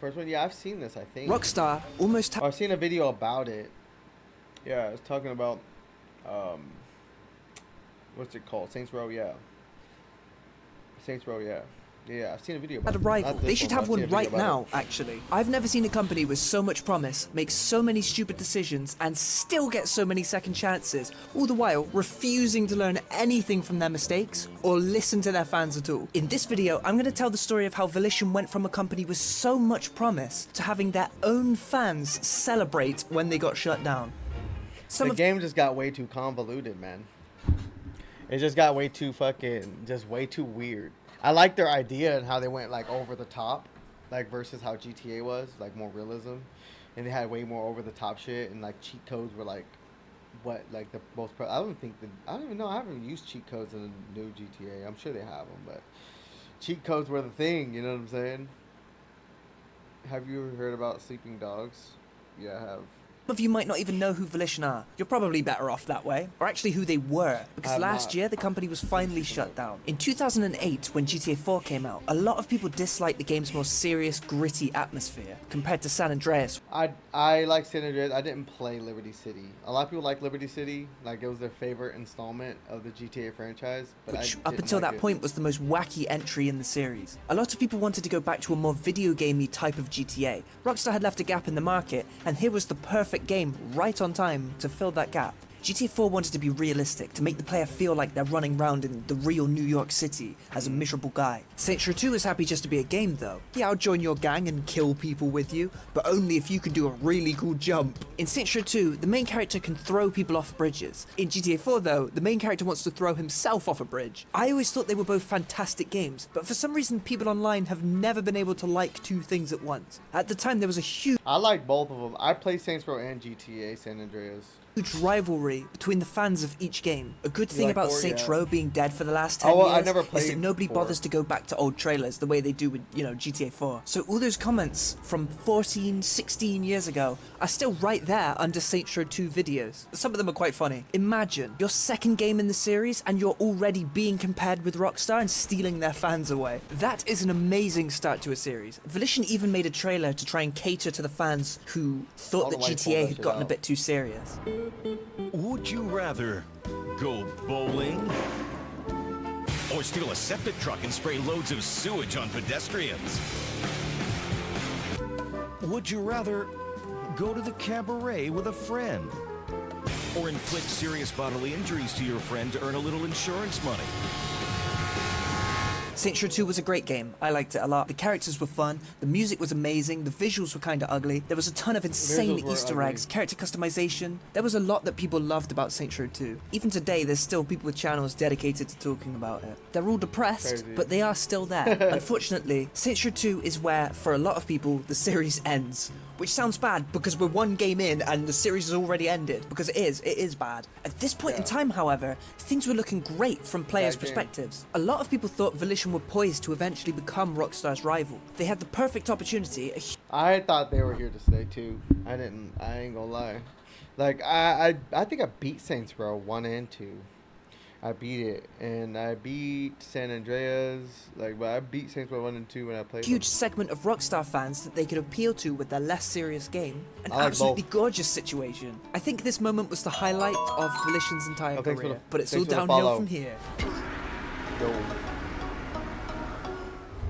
first one? Yeah, I've seen this, I think. Rockstar almost I've seen a video about it. Yeah, I was talking about, what's it called? Saints Row, yeah. Saints Row, yeah. Yeah, I've seen a video about had a it. rival. Not They this should one, have but I've seen one a video right about now, it. actually. I've never seen a company with so much promise, make so many stupid decisions, and still get so many second chances, all the while refusing to learn anything from their mistakes or listen to their fans at all. In this video, I'm going to tell the story of how Volition went from a company with so much promise to having their own fans celebrate when they got shut down. The game just got way too convoluted, man. It just got way too just way too weird. I like their idea and how they went like over the top, like versus how GTA was, like more realism, and they had way more over the top shit, and like cheat codes were like, what like the most. I don't even know. I haven't used cheat codes in the new GTA. I'm sure they have them, but cheat codes were the thing. You know what I'm saying? Have you ever heard about sleeping dogs? Yeah, I have. Some of you might not even know who Volition are. You're probably better off that way. Or actually who they were, because last year the company was finally shut down. In 2008, when GTA 4 came out, a lot of people disliked the game's more serious, gritty atmosphere compared to San Andreas. I like San Andreas. I didn't play Liberty City. A lot of people like Liberty City, like it was their favorite installment of the GTA franchise. But which, up until that point, was the most wacky entry in the series. A lot of people wanted to go back to a more video gamey type of GTA. Rockstar had left a gap in the market, and here was the perfect game right on time to fill that gap. GTA 4 wanted to be realistic, to make the player feel like they're running around in the real New York City as a miserable guy. Saints Row 2 is happy just to be a game though. Yeah, I'll join your gang and kill people with you, but only if you can do a really cool jump. In Saints Row 2, the main character can throw people off bridges. In GTA 4 though, the main character wants to throw himself off a bridge. I always thought they were both fantastic games, but for some reason people online have never been able to like two things at once. At the time there was a huge I like both of them. I play Saints Row and GTA San Andreas. rivalry between the fans of each game. A good thing like about 4, Saints yeah. Row being dead for the last 10 Oh, well, I years never is that played nobody 4. bothers to go back to old trailers the way they do with, you know, GTA 4. So all those comments from 14, 16 years ago are still right there under Saints Row 2 videos. Some of them are quite funny. Imagine your second game in the series and you're already being compared with Rockstar and stealing their fans away. That is an amazing start to a series. Volition even made a trailer to try and cater to the fans who thought that GTA had gotten a bit too serious. Would you rather go bowling or steal a septic truck and spray loads of sewage on pedestrians? Would you rather go to the cabaret with a friend or inflict serious bodily injuries to your friend to earn a little insurance money? Saints Row 2 was a great game. I liked it a lot. The characters were fun, the music was amazing, the visuals were kinda ugly, there was a ton of insane Easter eggs, character customization. There was a lot that people loved about Saints Row 2. Even today, there's still people with channels dedicated to talking about it. They're all depressed, but they are still there. Unfortunately, Saints Row 2 is where, for a lot of people, the series ends. Which sounds bad because we're one game in and the series has already ended, because it is bad. At this point in time, however, things were looking great from players' perspectives. A lot of people thought Volition were poised to eventually become Rockstar's rival. They had the perfect opportunity. I thought they were here to stay too. I ain't gonna lie. Like I think I beat Saints Row 1 and 2. I beat it, and I beat San Andreas, but I beat Saints Row 1 and 2 when I played Huge them. segment of Rockstar fans that they could appeal to with their less serious game. An I like absolutely both. gorgeous situation. I think this moment was the highlight of Volition's entire thanks for career, the- but it's all thanks for the downhill follow. from here. Yo.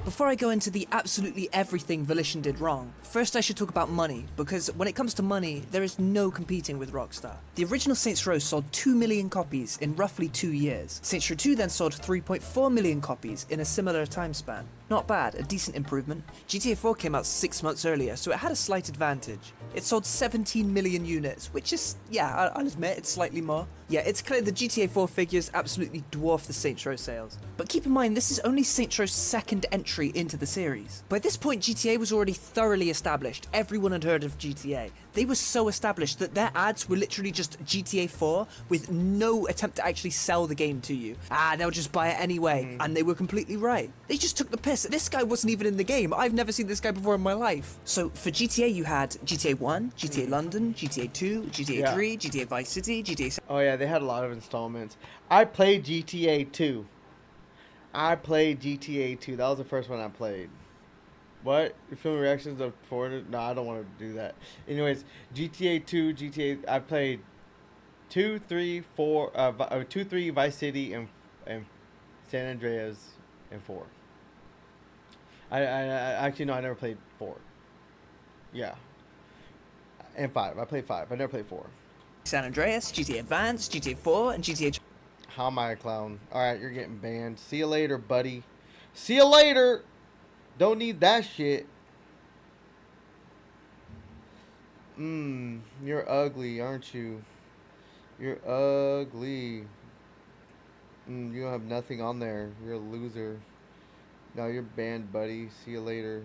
Before I go into the absolutely everything Volition did wrong, first I should talk about money, because when it comes to money, there is no competing with Rockstar. The original Saints Row sold 2 million copies in roughly 2 years. Saints Row 2 then sold 3.4 million copies in a similar time span. Not bad, a decent improvement. GTA 4 came out 6 months earlier, so it had a slight advantage. It sold 17 million units, which is, yeah, I'll admit, it's slightly more. Yeah, it's clear the GTA 4 figures absolutely dwarf the Saints Row sales. But keep in mind, this is only Saints Row's second entry into the series. By this point, GTA was already thoroughly established. Everyone had heard of GTA. They were so established that their ads were literally just GTA 4 with no attempt to actually sell the game to you. They'll just buy it anyway. And they were completely right. They just took the piss. This guy wasn't even in the game. I've never seen this guy before in my life. So for GTA, you had GTA 1, GTA London, GTA 2, GTA 3, GTA Vice City, GTA... Oh yeah, they had a lot of installments. I played GTA 2. That was the first one I played. What? You film reactions of foreigners? No, I don't want to do that. Anyways, GTA 2, GTA. I played 2, 3, 4, 2, 3, Vice City, and San Andreas, and 4. I actually no, I never played 4. Yeah, and 5. I played 5. I never played 4. San Andreas, GTA Advance, GTA 4, and GTA. How am I a clown? All right, you're getting banned. See you later, buddy. See you later. Don't need that shit. You're ugly, aren't you? You're ugly. You don't have nothing on there. You're a loser. No, you're banned, buddy. See you later.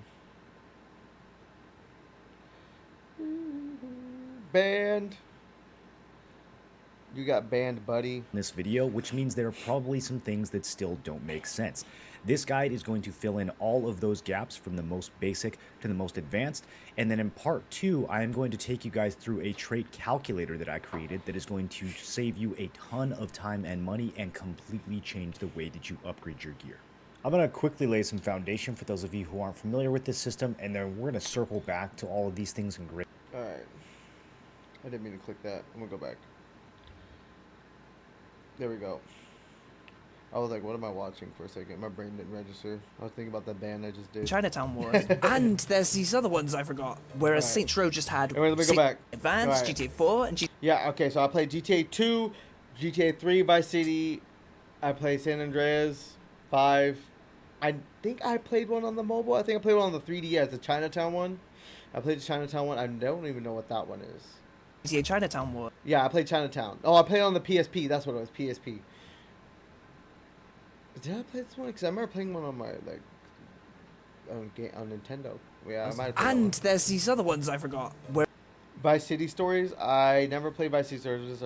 Banned. You got banned, buddy. In this video, which means there are probably some things that still don't make sense. This guide is going to fill in all of those gaps from the most basic to the most advanced, and then in part 2 I am going to take you guys through a trait calculator that I created that is going to save you a ton of time and money and completely change the way that you upgrade your gear. I'm going to quickly lay some foundation for those of you who aren't familiar with this system, and then we're going to circle back to all of these things in great. Alright. I didn't mean to click that. I'm gonna go back. There we go. I was like, what am I watching for a second? My brain didn't register. I was thinking about the band I just did. Chinatown Wars. And there's these other ones I forgot. Whereas Right. Saints Row just had Wait, let me go back. Advance, Right. GTA 4, and GTA. Yeah, okay, so I played GTA 2, GTA 3, Vice City. I played San Andreas, 5. I think I played one on the mobile. I think I played one on the 3DS, the Chinatown one. I played the Chinatown one. I don't even know what that one is. GTA Chinatown Wars. Yeah, I played Chinatown. Oh, I played on the PSP. That's what it was, PSP. Did I play this one? Because I remember playing one on my, like, on Nintendo. Yeah, I might have played that one. And there's these other ones I forgot. Where Vice City Stories. I never played Vice City Stories.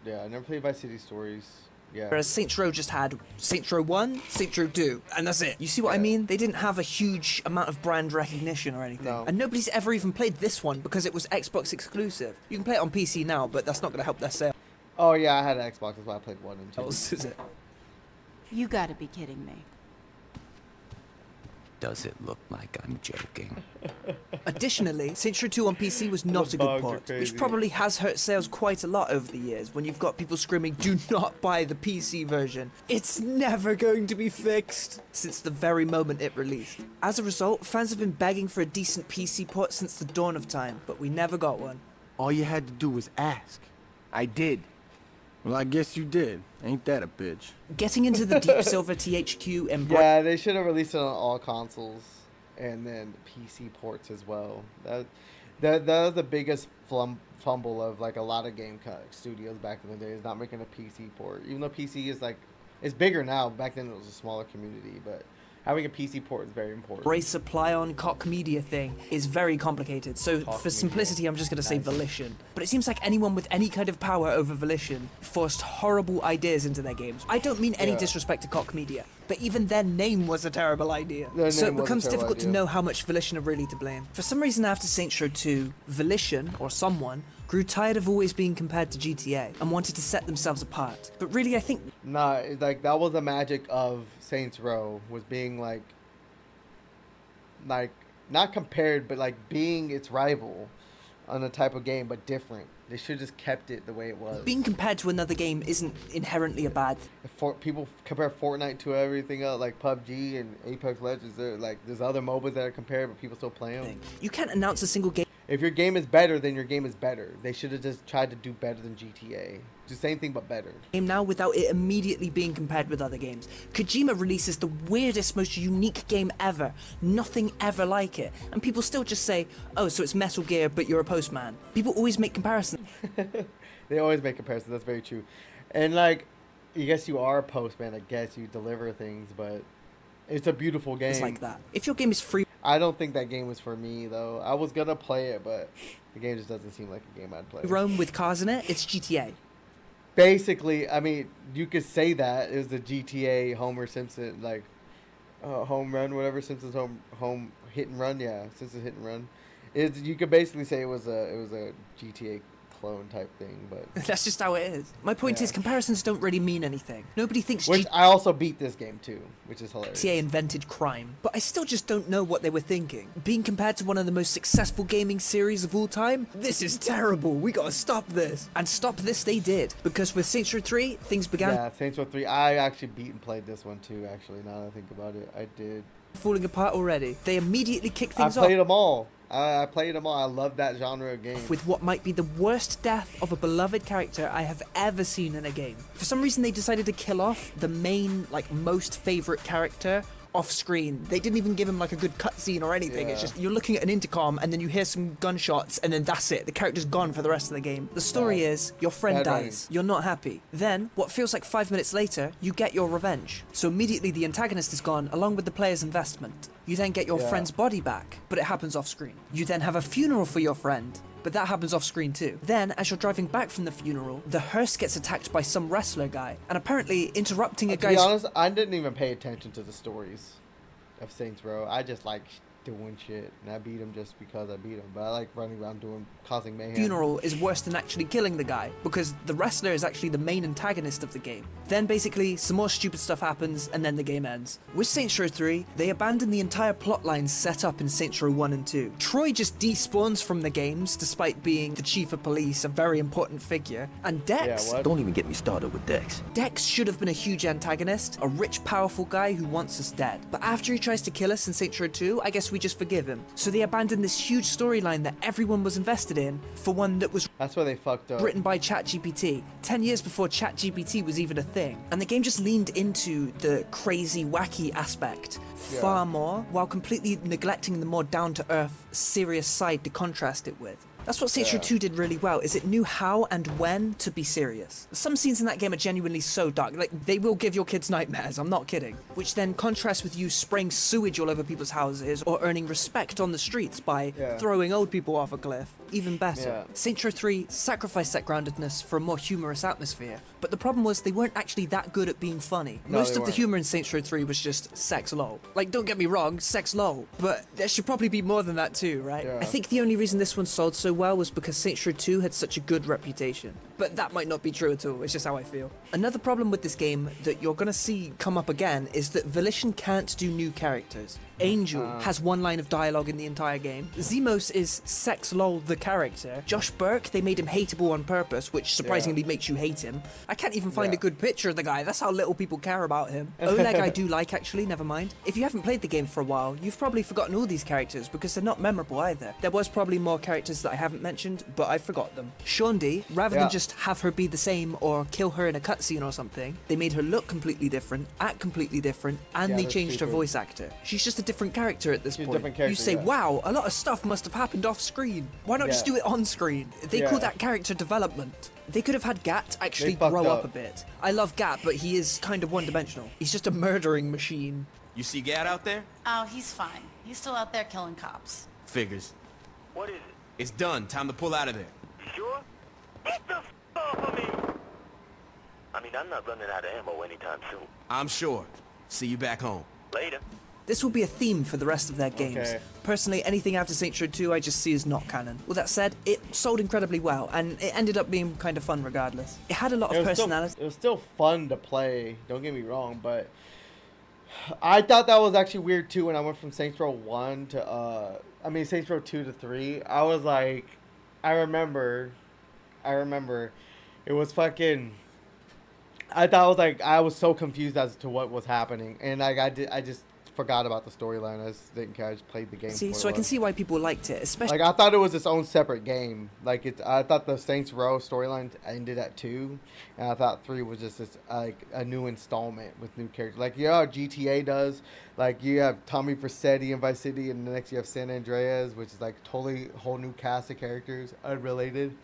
Yeah, I never played Vice City Stories. Yeah. Whereas Saints Row just had Saints Row 1, Saints Row 2, and that's it. You see what I Yeah. mean? They didn't have a huge amount of brand recognition or anything. No. And nobody's ever even played this one because it was Xbox exclusive. You can play it on PC now, but that's not going to help their sales, Oh yeah, I had an Xbox. That's why I played 1 and 2. is it? You gotta be kidding me. Does it look like I'm joking? Additionally, Saints Row 2 on PC was not The a good bugs are port, crazy. which probably has hurt sales quite a lot over the years when you've got people screaming, do not buy the PC version. It's never going to be fixed, since the very moment it released. As a result, fans have been begging for a decent PC port since the dawn of time, but we never got one. All you had to do was ask. I did. Well, I guess you did. Ain't that a bitch? Getting into the Deep Silver THQ embrace Yeah, they should have released it on all consoles and then PC ports as well. That was the biggest fumble of like a lot of studios back in the day, is not making a PC port. Even though PC is like, it's bigger now. Back then it was a smaller community, but having a PC port is very important. supply on Koch Media thing is very complicated, so Koch for Media. simplicity I'm just going to say Nice. Volition. But it seems like anyone with any kind of power over Volition forced horrible ideas into their games. I don't mean any Yeah. disrespect to Koch Media, but even their name was a terrible idea. Their So it name was a becomes terrible difficult to idea. know how much Volition are really to blame. For some reason after Saints Row 2, Volition, or someone, grew tired of always being compared to GTA and wanted to set themselves apart. But really I think Nah, it's like that was the magic of Saints Row, was being like not compared, but like being its rival on a type of game, but different. They should have just kept it the way it was. being compared to another game isn't inherently a bad People compare Fortnite to everything else, like PUBG and Apex Legends. There's other MOBAs that are compared, but people still play them. thing. You can't announce a single game If your game is better, then your game is better. They should have just tried to do better than GTA. The same thing, but better. now without it immediately being compared with other games. Kojima releases the weirdest, most unique game ever. Nothing ever like it. And people still just say, oh, so it's Metal Gear, but you're a postman. People always make comparisons. They always make comparisons. That's very true. And like, I guess you are a postman. I guess you deliver things, but it's a beautiful game. It's like that. If your game is free I don't think that game was for me though. I was gonna play it, but the game just doesn't seem like a game I'd play. roam with cars in it, it's GTA. Basically, I mean, you could say that it was the GTA Homer Simpson home run, whatever. Simpsons home hit and run. Yeah, Simpsons hit and run. You could basically say it was a GTA clone type thing, but That's just how it is. My point is, comparisons don't really mean anything. Nobody thinks which I also beat this game too, which is hilarious. GTA invented crime, but I still just don't know what they were thinking. Being compared to one of the most successful gaming series of all time? This is terrible, we gotta stop this. And stop this they did, because with Saints Row 3, things began Saints Row 3, I actually beat and played this one too, actually, now that I think about it, I did. falling apart already. They immediately kicked I things off played them all. I played them all. I love that genre of game. with what might be the worst death of a beloved character I have ever seen in a game. For some reason, they decided to kill off the main, like, most favorite character off screen. They didn't even give him like a good cutscene or anything. It's just you're looking at an intercom and then you hear some gunshots and then that's it. The character's gone for the rest of the game. The story is your friend Bad dies. writing. You're not happy. Then, what feels like 5 minutes later, you get your revenge. So immediately the antagonist is gone along with the player's investment. You then get your friend's body back, but it happens off screen. You then have a funeral for your friend, but that happens off screen too. Then, as you're driving back from the funeral, the hearse gets attacked by some wrestler guy, and apparently interrupting a To be guy's honest, I didn't even pay attention to the stories of Saints Row. I just like doing shit, and I beat him just because I beat him. But I like running around causing mayhem. funeral is worse than actually killing the guy, because the wrestler is actually the main antagonist of the game. Then basically, some more stupid stuff happens, and then the game ends. With Saints Row 3, they abandon the entire plotline set up in Saints Row 1 and 2. Troy just despawns from the games, despite being the chief of police, a very important figure, and Dex... Yeah, what? Don't even get me started with Dex. Dex should have been a huge antagonist, a rich, powerful guy who wants us dead. But after he tries to kill us in Saints Row 2, I guess we just forgive him. So they abandoned this huge storyline that everyone was invested in for one that was That's where they fucked up. written by ChatGPT 10 years before ChatGPT was even a thing. And the game just leaned into the crazy, wacky aspect far more, while completely neglecting the more down-to-earth, serious side to contrast it with. That's what Saints Row 2 did really well, is it knew how and when to be serious. Some scenes in that game are genuinely so dark, like they will give your kids nightmares, I'm not kidding. Which then contrasts with you spraying sewage all over people's houses or earning respect on the streets by throwing old people off a cliff. Even better. Yeah. Saints Row 3 sacrificed that groundedness for a more humorous atmosphere, but the problem was they weren't actually that good at being funny. No, Most they of the weren't. humor in Saints Row 3 was just sex lol. Like, don't get me wrong, sex lol, but there should probably be more than that too, right? Yeah. I think the only reason this one sold so well was because Saints Row 2 had such a good reputation. But that might not be true at all, it's just how I feel. Another problem with this game that you're gonna see come up again is that Volition can't do new characters. Angel has one line of dialogue in the entire game. Zemos is sex lol the character. Josh Burke, they made him hateable on purpose, which surprisingly makes you hate him. I can't even find a good picture of the guy, that's how little people care about him. Oleg I do like actually, never mind. If you haven't played the game for a while, you've probably forgotten all these characters because they're not memorable either. There was probably more characters that I haven't mentioned, but I forgot them. Shaundi, rather than just have her be the same or kill her in a cutscene or something, they made her look completely different, act completely different, and Yeah, they that's changed her stupid. voice actor. She's just a different character at this She's a point. different character, You say, yeah. wow, a lot of stuff must have happened off screen. Why not just Yeah. do it on screen? They call Yeah. that character development. They could have had Gat actually fucked grow up up. a bit. I love Gat, but he is kind of one-dimensional. He's just a murdering machine. You see Gad out there? Oh, he's fine. He's still out there killing cops. Figures. What is it? It's done. Time to pull out of there. You sure? Get the off of me! I mean, I'm not running out of ammo anytime soon. I'm sure. See you back home. Later. This will be a theme for the rest of their games. Okay. Personally, anything after Saints Row 2 I just see as not canon. With that said, it sold incredibly well, and it ended up being kind of fun regardless. It had a lot of personality. It was still fun to play, don't get me wrong, but I thought that was actually weird too when I went from Saints Row 1 to Saints Row 2 to 3. I was like, I remember it was fucking, I thought it was like, I was so confused as to what was happening, and like I just forgot about the storyline. I just didn't care. I just played the game. See, for so what I it can was. see why people liked it, especially. Like I thought it was its own separate game. Like I thought the Saints Row storyline ended at 2, and I thought 3 was just this like a new installment with new characters. Like how GTA does. Like you have Tommy Vercetti in Vice City, and the next you have San Andreas, which is like totally whole new cast of characters, unrelated.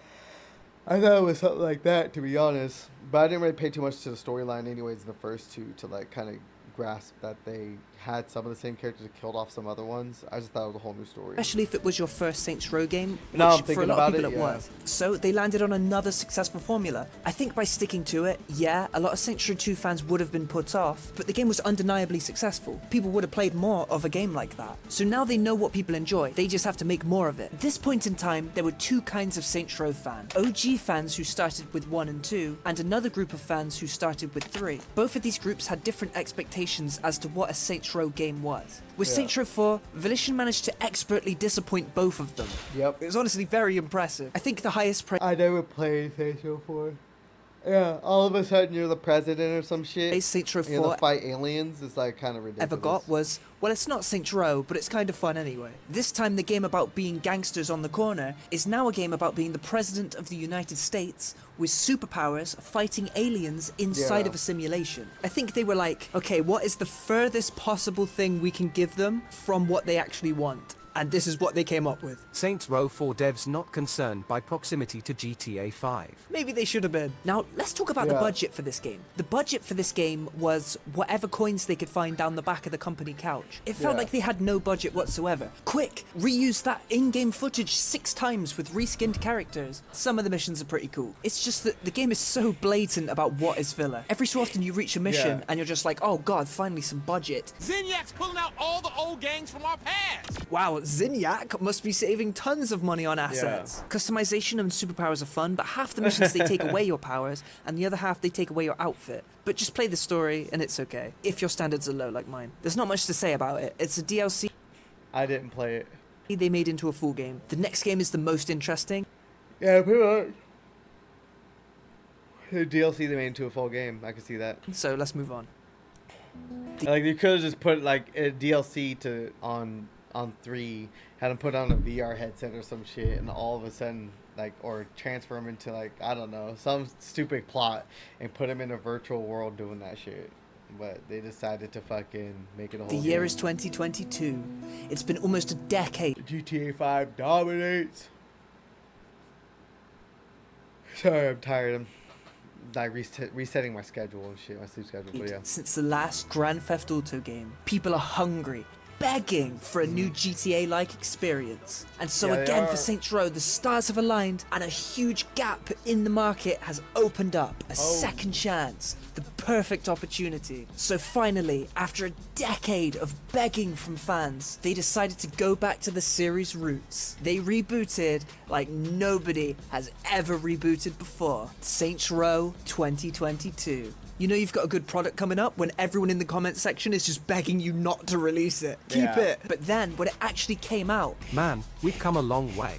I thought it was something like that, to be honest. But I didn't really pay too much to the storyline, anyways, in the first two to like kind of grasp that they had some of the same characters that killed off some other ones. I just thought it was a whole new story. Especially if it was your first Saints Row game, Now I'm which for a thinking lot about of people it, it yeah. was. So they landed on another successful formula. I think by sticking to it, yeah, a lot of Saints Row 2 fans would have been put off, but the game was undeniably successful. People would have played more of a game like that. So now they know what people enjoy, they just have to make more of it. At this point in time, there were two kinds of Saints Row fans. OG fans who started with 1 and 2, and another group of fans who started with 3. Both of these groups had different expectations as to what a Saints Row game was. With Saints Row 4, Volition managed to expertly disappoint both of them. Yep. It was honestly very impressive. I think the highest praise I never played Saints Row 4. Yeah, all of a sudden you're the president or some shit. Saints Row You have 4 to fight aliens. It's like kind of ridiculous. ever got was, well, it's not Saints Row, but it's kind of fun anyway. This time the game about being gangsters on the corner is now a game about being the president of the United States with superpowers fighting aliens inside of a simulation. I think they were like, okay, what is the furthest possible thing we can give them from what they actually want? And this is what they came up with. Saints Row 4 devs not concerned by proximity to GTA 5. Maybe they should have been. Now, let's talk about the budget for this game. The budget for this game was whatever coins they could find down the back of the company couch. It felt like they had no budget whatsoever. Quick, reuse that in-game footage 6 times with reskinned characters. Some of the missions are pretty cool. It's just that the game is so blatant about what is filler. Every so often you reach a mission and you're just like, oh god, finally some budget. Zinniac's pulling out all the old gangs from our past. Wow, Zinniac must be saving tons of money on assets. Customization and superpowers are fun, but half the missions they take away your powers, and the other half they take away your outfit. But just play the story, and it's okay. If your standards are low like mine. There's not much to say about it. It's a DLC I didn't play it. they made into a full game. The next game is the most interesting. Yeah, pretty much. The DLC they made into a full game. I can see that. So let's move on. Like you could have just put like a DLC to on 3, had them put on a VR headset or some shit, and all of a sudden like, or transfer them into like, I don't know, some stupid plot and put them in a virtual world doing that shit. But they decided to fucking make it a whole The year game. is 2022. It's been almost a decade. GTA 5 dominates. Sorry, I'm tired. I'm like resetting my schedule and shit, my sleep schedule. But yeah. Since the last Grand Theft Auto game. People are hungry, begging for a new GTA-like experience. And so Yeah, they again are. for Saints Row, the stars have aligned and a huge gap in the market has opened up. A second chance. The perfect opportunity. So finally, after a decade of begging from fans, they decided to go back to the series' roots. They rebooted like nobody has ever rebooted before. Saints Row 2022. You know you've got a good product coming up when everyone in the comment section is just begging you not to release it. Keep it. But then, when it actually came out, Man, we've come a long way.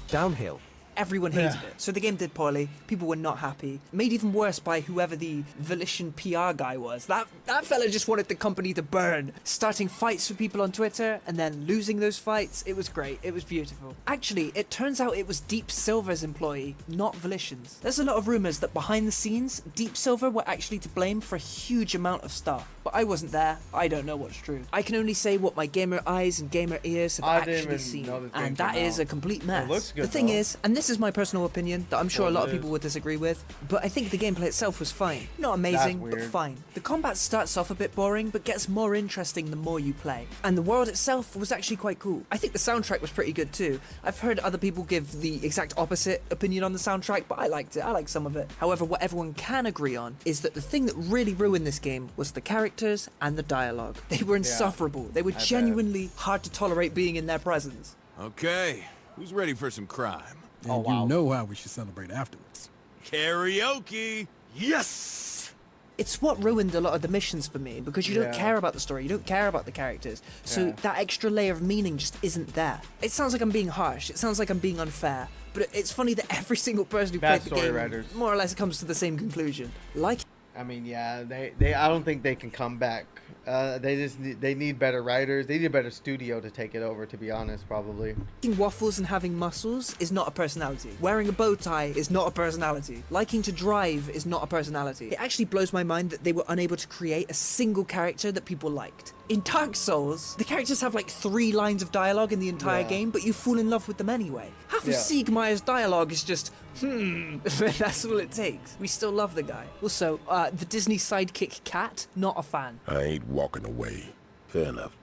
Downhill. everyone hated it. So the game did poorly. People were not happy. Made even worse by whoever the Volition PR guy was. That fella just wanted the company to burn. Starting fights with people on Twitter and then losing those fights. It was great. It was beautiful. Actually, it turns out it was Deep Silver's employee, not Volition's. There's a lot of rumors that behind the scenes, Deep Silver were actually to blame for a huge amount of stuff. But I wasn't there. I don't know what's true. I can only say what my gamer eyes and gamer ears have I didn't actually even seen. know this game And that came is out. a complete mess. It looks good, the thing though. is, and this is my personal opinion that I'm sure Well, a lot it of people is. would disagree with, but I think the gameplay itself was fine. Not amazing, but weird. fine. The combat starts off a bit boring, but gets more interesting the more you play. And the world itself was actually quite cool. I think the soundtrack was pretty good too. I've heard other people give the exact opposite opinion on the soundtrack, but I liked it. I liked some of it. However, what everyone can agree on is that the thing that really ruined this game was the characters and the dialogue. They were insufferable. They were bet. genuinely hard to tolerate being in their presence. Okay, who's ready for some crime? And you know how we should celebrate afterwards. Karaoke! Yes! It's what ruined a lot of the missions for me, because you don't Yeah. care about the story, you don't care about the characters, so that extra layer of meaning just isn't there. It sounds like I'm being harsh, it sounds like I'm being unfair, but it's funny that every single person who Bad played the story game writers. more or less comes to the same conclusion. Like I mean, yeah, they I don't think they can come back. They need better writers. They need a better studio to take it over, to be honest, probably. eating waffles and having muscles is not a personality. Wearing a bow tie is not a personality. Liking to drive is not a personality. It actually blows my mind that they were unable to create a single character that people liked. In Dark Souls, the characters have like 3 lines of dialogue in the entire game, but you fall in love with them anyway. Half of Yeah. Siegmeyer's dialogue is just, That's all it takes. We still love the guy. Also, the Disney sidekick Cat, not a fan. I ain't walking away. Fair enough.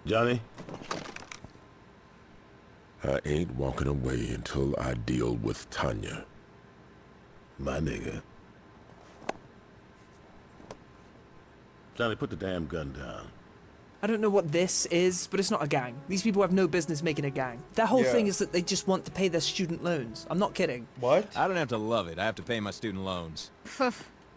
Johnny? I ain't walking away until I deal with Tanya. My nigga. Johnny, put the damn gun down. I don't know what this is, but it's not a gang. These people have no business making a gang. Their whole thing is that they just want to pay their student loans. I'm not kidding. What? I don't have to love it. I have to pay my student loans.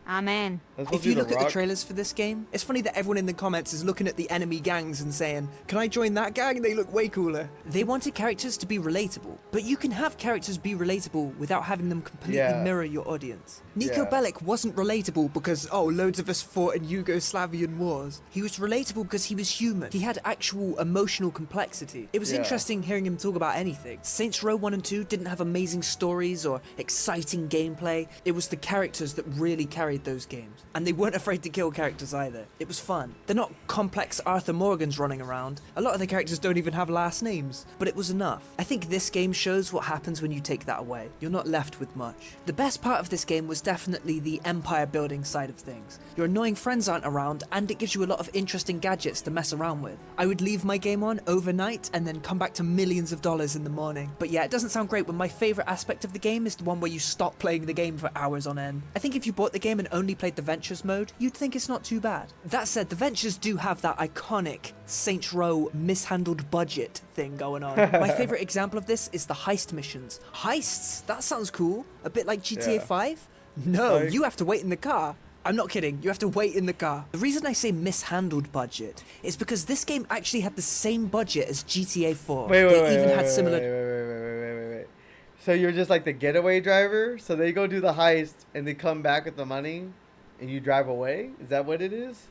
Amen. If you look at the trailers for this game, it's funny that everyone in the comments is looking at the enemy gangs and saying, can I join that gang? They look way cooler. They wanted characters to be relatable, but you can have characters be relatable without having them completely mirror your audience. Nico Bellic wasn't relatable because, oh, loads of us fought in Yugoslavian wars. He was relatable because he was human. He had actual emotional complexity. It was interesting hearing him talk about anything. Saints Row 1 and 2 didn't have amazing stories or exciting gameplay. It was the characters that really carried those games. And they weren't afraid to kill characters either. It was fun. They're not complex Arthur Morgans running around. A lot of the characters don't even have last names. But it was enough. I think this game shows what happens when you take that away. You're not left with much. The best part of this game was definitely the empire building side of things. Your annoying friends aren't around, and it gives you a lot of interesting gadgets to mess around with. I would leave my game on overnight and then come back to millions of dollars in the morning. But yeah, it doesn't sound great when my favorite aspect of the game is the one where you stop playing the game for hours on end. I think if you bought the game and only played the Ventures mode, you'd think it's not too bad. That said, the Ventures do have that iconic Saints Row mishandled budget thing going on. My favorite example of this is the heist missions. Heists? That sounds cool. A bit like GTA 5? No, you have to wait in the car. I'm not kidding, you have to wait in the car. The reason I say mishandled budget is because this game actually had the same budget as GTA 4. Wait. So you're just like the getaway driver? So they go do the heist and they come back with the money and you drive away? Is that what it is?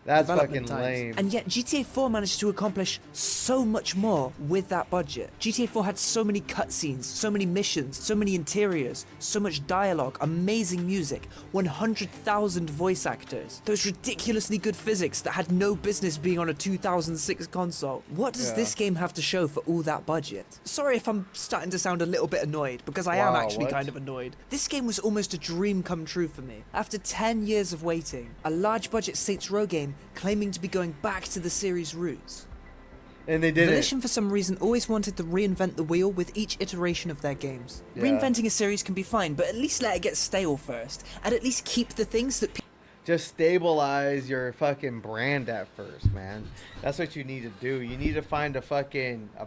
That's fucking lame. And yet GTA 4 managed to accomplish so much more with that budget. GTA 4 had so many cutscenes, so many missions, so many interiors, so much dialogue, amazing music, 100,000 voice actors, those ridiculously good physics that had no business being on a 2006 console. What does this game have to show for all that budget? Sorry if I'm starting to sound a little bit annoyed, because I am actually kind of annoyed. This game was almost a dream come true for me. After 10 years of waiting, a large budget Saints Row game claiming to be going back to the series' roots. And they did Volition, for some reason, always wanted to reinvent the wheel with each iteration of their games. Reinventing a series can be fine, but at least let it get stale first, and at least keep the things that people... Just stabilize your fucking brand at first, man. That's what you need to do. You need to find a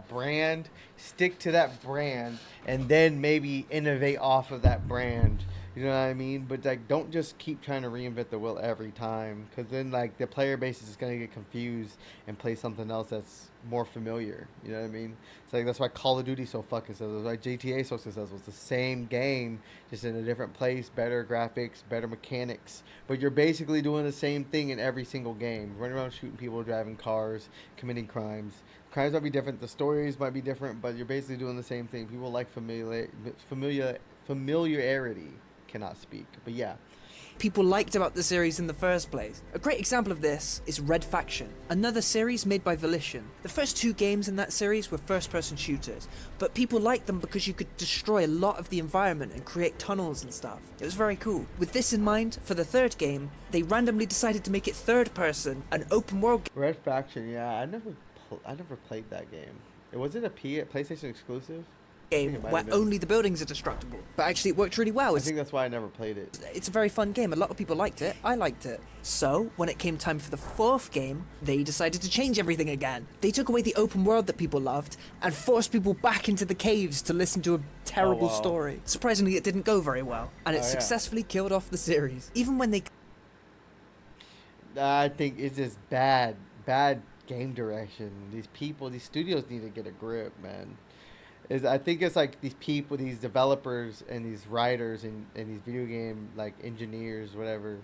brand, stick to that brand, and then maybe innovate off of that brand. You know what I mean? But like, don't just keep trying to reinvent the wheel every time, because then like the player base is just gonna get confused and play something else that's more familiar. You know what I mean? It's like that's why Call of Duty so fucking successful. That's why GTA so successful. It's the same game, just in a different place, better graphics, better mechanics. But you're basically doing the same thing in every single game. Running around shooting people, driving cars, committing crimes. Crimes might be different, the stories might be different, but you're basically doing the same thing. People like familiarity. Cannot speak, but yeah. People liked about the series in the first place. A great example of this is Red Faction, another series made by Volition. The first 2 games in that series were first-person shooters, but people liked them because you could destroy a lot of the environment and create tunnels and stuff. It was very cool. With this in mind, for the 3rd game, they randomly decided to make it third-person, an open-world Red Faction, yeah, I never played that game. Was it a PlayStation exclusive? Game where only the buildings are destructible, but actually it worked really well. I think that's why I never played it. It's a very fun game. A lot of people liked it. I liked it. So when it came time for the 4th game, they decided to change everything again. They took away the open world that people loved and forced people back into the caves to listen to a terrible story. Surprisingly, it didn't go very well, and it successfully killed off the series. Even when they... I think it's just bad game direction. These studios need to get a grip, man. I think it's like these people, these developers and these writers and these video game like engineers, whatever.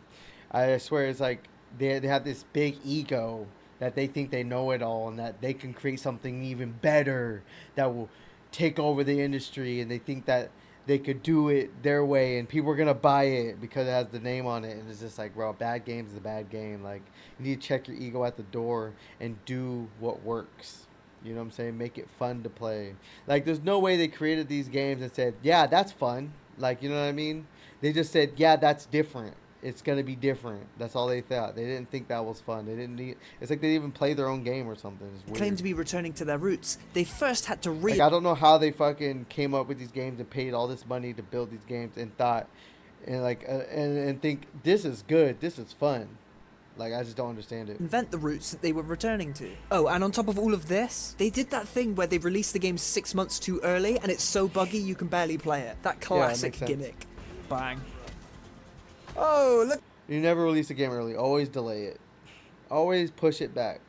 I swear it's like they have this big ego that they think they know it all and that they can create something even better that will take over the industry, and they think that they could do it their way and people are gonna buy it because it has the name on it. And it's just like, bro, a bad game is a bad game. Like, you need to check your ego at the door and do what works. You know what I'm saying? Make it fun to play. Like, there's no way they created these games and said, yeah, that's fun. Like, you know what I mean? They just said, yeah, that's different. It's gonna be different. That's all they thought. They didn't think that was fun. They didn't need. It's like they didn't even play their own game or something. It's weird. Claim to be returning to their roots. They first had to Like, I don't know how they fucking came up with these games and paid all this money to build these games and thought, and like, and think this is good. This is fun. Like, I just don't understand it. Invent the roots that they were returning to. Oh, and on top of all of this, they did that thing where they released the game 6 months too early and it's so buggy you can barely play it. That classic gimmick. Bang. Oh, look. You never release a game early. Always delay it. Always push it back.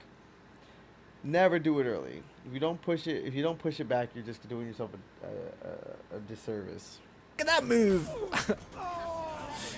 Never do it early. If you don't push it back, you're just doing yourself a disservice. Look at that move.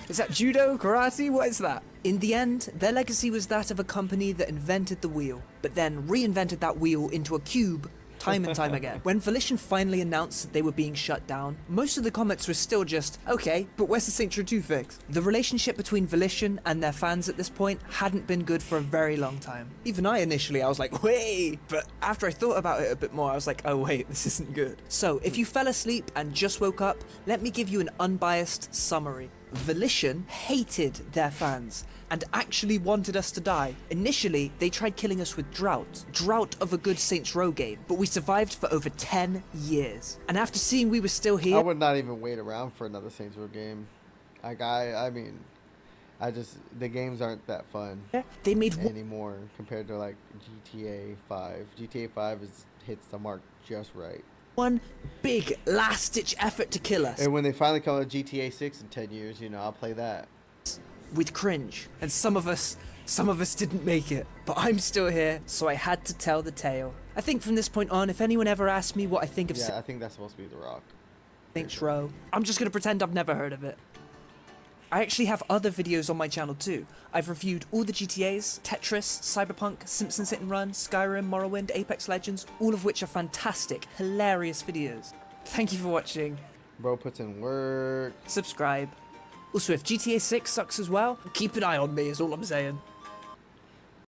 Is that judo, karate? What is that? In the end, their legacy was that of a company that invented the wheel, but then reinvented that wheel into a cube time and time again. When Volition finally announced that they were being shut down, most of the comments were still just, okay, but where's the Saints Row 2 fix? The relationship between Volition and their fans at this point hadn't been good for a very long time. Even I initially, I was like, wait, but after I thought about it a bit more, I was like, oh wait, this isn't good. So if you fell asleep and just woke up, let me give you an unbiased summary. Volition hated their fans and actually wanted us to die. Initially, they tried killing us with drought of a good Saints Row game, but we survived for over 10 years. And after seeing we were still here, I would not even wait around for another Saints Row game. Like, I mean, the games aren't that fun. They made anymore compared to like GTA 5. GTA 5 hits the mark just right. One big last-ditch effort to kill us. And when they finally come out with GTA 6 in 10 years, you know, I'll play that. With cringe. And some of us didn't make it. But I'm still here, so I had to tell the tale. I think from this point on, if anyone ever asks me what I think of I think that's supposed to be The Rock. Saints Row, I'm just going to pretend I've never heard of it. I actually have other videos on my channel too. I've reviewed all the GTAs, Tetris, Cyberpunk, Simpsons Hit and Run, Skyrim, Morrowind, Apex Legends, all of which are fantastic, hilarious videos. Thank you for watching. Bro puts in work. Subscribe. Also, if GTA 6 sucks as well, keep an eye on me is all I'm saying.